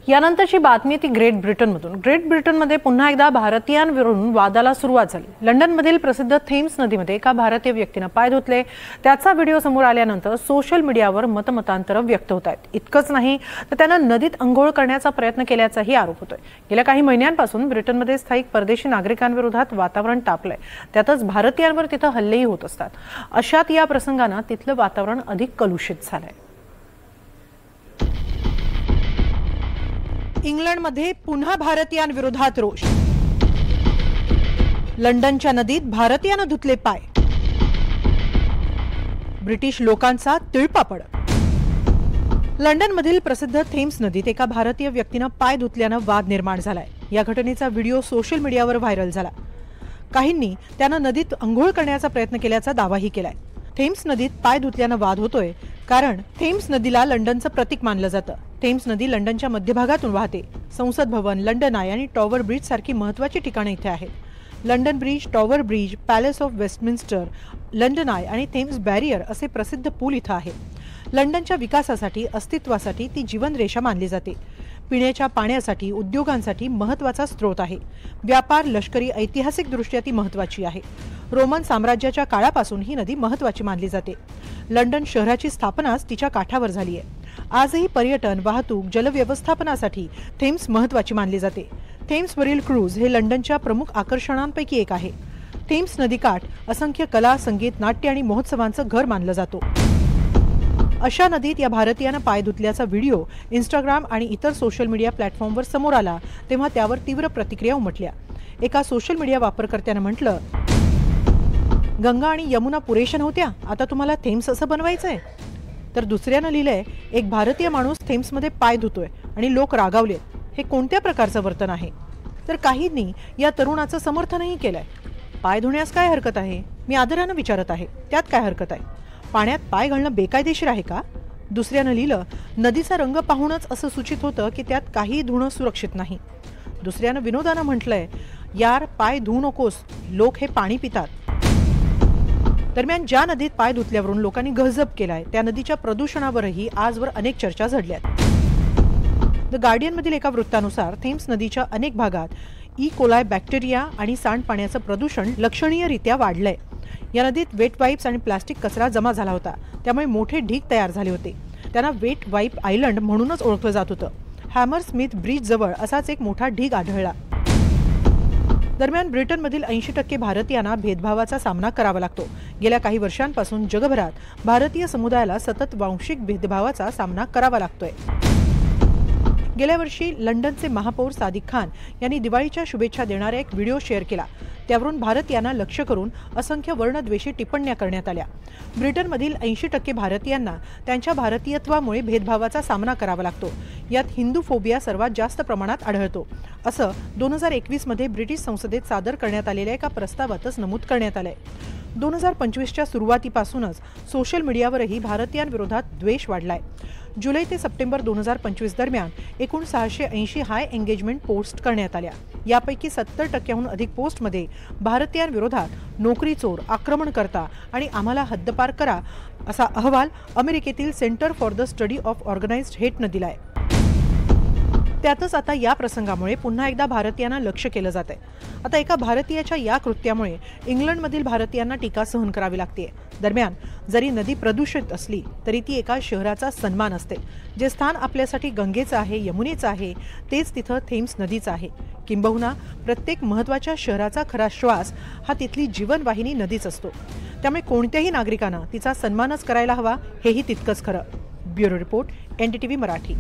यानंतरची बातमी ती ग्रेट ब्रिटनमधून। ग्रेट ब्रिटनमध्ये पुन्हा एकदा भारतीयांविरुद्ध वादाला सुरुवात झाली। लंडनमधील प्रसिद्ध थेम्स नदीमध्ये एका भारतीय व्यक्तीने पाय धुतले, त्याचा व्हिडिओ समोर आल्यानंतर सोशल मीडियावर मतमतांतर व्यक्त होत आहेत। इतकंच नाही तर त्यानं नदीत अंघोळ करण्याचा प्रयत्न केल्याचाही आरोप होतोय। गेल्या काही महिन्यांपासून ब्रिटनमध्ये स्थायिक परदेशी नागरिकांविरोधात वातावरण तापलंय, त्यातच भारतीयांवर तिथं हल्लेही होत असतात। अशात या प्रसंगाने तिथलं वातावरण अधिक कलुषित झालंय। इंग्लंडमध्ये पुन्हा भारतीयांविरोधात रोष। लंडनच्या नदीत भारतीयानं धुतले पाय, ब्रिटिश लोकांचा तिळपापड। लंडनमधील प्रसिद्ध थेम्स नदीत एका भारतीय व्यक्तीनं पाय धुतल्यानं वाद निर्माण झालाय। या घटनेचा व्हिडिओ सोशल मीडियावर व्हायरल झाला। काहींनी त्यानं नदीत अंघोळ करण्याचा प्रयत्न केल्याचा दावाही केलाय। थेम्स नदीत पाय धुतल्यानं वाद होतोय कारण थेम्स नदीला लंडनचं प्रतीक मानलं जातं। थेम्स नदी लंडनच्या मध्यभागातून वाहते। संसद भवन, लंडन आय आणि टॉवर ब्रिज सारखी महत्त्वाची ठिकाणे इथे आहेत। London bridge, tower bridge, palace of Westminster, London I आणि थेम्स बॅरियर असे प्रसिद्ध पूल इथं आहेत। लंडनच्या विकासासाठी, अस्तित्वासाठी ती जीवनरेषा मानली जाते। पिण्याच्या पाण्यासाठी, उद्योगांसाठी महत्त्वाचा स्रोत आहे। व्यापार, लष्करी, ऐतिहासिकदृष्ट्या ती महत्त्वाची आहे। रोमन साम्राज्याच्या काळापासून ही नदी महत्त्वाची मानली जाते। लंडन शहराची स्थापनाच तिच्या काठावर झाली आहे। आजही पर्यटन, वाहतूक, जलव्यवस्थापनासाठी थेम्स महत्त्वाची मानली जाते। थेम्सवरील क्रूज हे लंडनच्या प्रमुख आकर्षणांपैकी एक आहे। थेम्स नदीकाठ असंख्य कला, संगीत, नाट्य आणि महोत्सवांचं घर मानलं जातो। अशा नदीत या भारतीयानं पाय धुतल्याचा व्हिडिओ इंस्टाग्राम आणि इतर सोशल मीडिया प्लॅटफॉर्मवर समोर आला तेव्हा त्यावर तीव्र प्रतिक्रिया उमटल्या। एका सोशल मीडिया वापरकर्त्यानं म्हटलं, गंगा आणि यमुना पुरेशा नव्हत्या, आता तुम्हाला थेम्स असं बनवायचंय? तर दुसऱ्यानं लिहिलंय, एक भारतीय माणूस थेम्समध्ये पाय धुतोय आणि लोक रागावले, हे कोणत्या प्रकारचं वर्तन आहे? तर काहींनी या तरुणाचं समर्थनही केलंय। पाय धुण्यास काय हरकत आहे? मी आदरानं विचारत आहे, त्यात काय हरकत आहे? पाण्यात पाय घालणं बेकायदेशीर आहे का? दुसऱ्यानं लिहिलं, नदीचा रंग पाहूनच असं सूचित होतं की त्यात काही धुणं सुरक्षित नाही। दुसऱ्यानं विनोदानं म्हटलंय, यार पाय धुवू नकोस, लोक हे पाणी पितात। दरम्यान ज्या नदीत पाय धुतल्यावरून लोकांनी गजब केलाय त्या नदीच्या प्रदूषणावरही आजवर अनेक चर्चा झडल्यात। द गार्डियनमधील एका वृत्तानुसार थेम्स नदीच्या अनेक भागात ई कोलाय बॅक्टेरिया आणि सांडपाण्याचं प्रदूषण लक्षणीयरित्या वाढलंय। या नदीत वेट वाईप्स आणि प्लास्टिक कचरा जमा झाला होता, त्यामुळे मोठे ढीग तयार झाले होते। त्यांना वेट वाईप आयलंड म्हणूनच ओळखलं जात होतं। हॅमरस्मिथ ब्रिज जवळ असाच एक मोठा ढीग आढळला। दरम्यान ब्रिटनमधील 80% भारतीयांना भेदभावाचा सामना करावा लागतो। गेल्या काही वर्षांपासून जगभरात भारतीय समुदायाला सतत वांशिक भेदभावाचा सामना करावा लागतोय। गेल्या वर्षी लंडनचे महापौर सादिक खान यांनी दिवाळीच्या शुभेच्छा देणारा एक व्हिडिओ शेअर केला, त्यावरून भारतीयांना लक्ष्य करून असंख्य वर्णद्वेषी टिप्पण्या करण्यात आल्या। ब्रिटनमधील 80% भारतीयांना त्यांच्या भारतीयत्वामुळे भेदभावाचा सामना करावा लागतो। यात हिंदू फोबिया सर्वात जास्त प्रमाणात आढळतो, असं 2021 मध्ये ब्रिटिश संसदेत सादर करण्यात आलेल्या एका प्रस्तावातच नमूद करण्यात आलंय। 2025च्या सुरुवातीपासूनच सोशल मीडियावरही भारतीयांविरोधात द्वेष वाढलाय। जुलै ते सप्टेंबर 2025 दरम्यान एकूण 680 हाय एंगेजमेंट पोस्ट करण्यात आल्या। यापैकी 70%हून अधिक पोस्टमध्ये भारतीयांविरोधात नोकरी चोर, आक्रमणकर्ता आणि आम्हाला हद्दपार करा असा अहवाल अमेरिकेतील centre for the study of organised हेटनं दिलाय। त्यातच आता या प्रसंगामुळे पुन्हा एकदा भारतीयांना लक्ष्य केलं जात आहे। आता एका भारतीयाच्या या कृत्यामुळे इंग्लंडमधील भारतीयांना टीका सहन करावी लागते। दरम्यान जरी नदी प्रदूषित असली तरी ती एका शहराचा सन्मान असते। जे स्थान आपल्यासाठी गंगेचं आहे, यमुनेचं आहे, तेच तिथं थेम्स नदीचं आहे। किंबहुना प्रत्येक महत्त्वाच्या शहराचा खरा श्वास हा तिथली जीवनवाहिनी नदीच असतो। त्यामुळे कोणत्याही नागरिकांना तिचा सन्मानच करायला हवा, हेही तितकंच खरं। Bureau report, NDTV Marathi.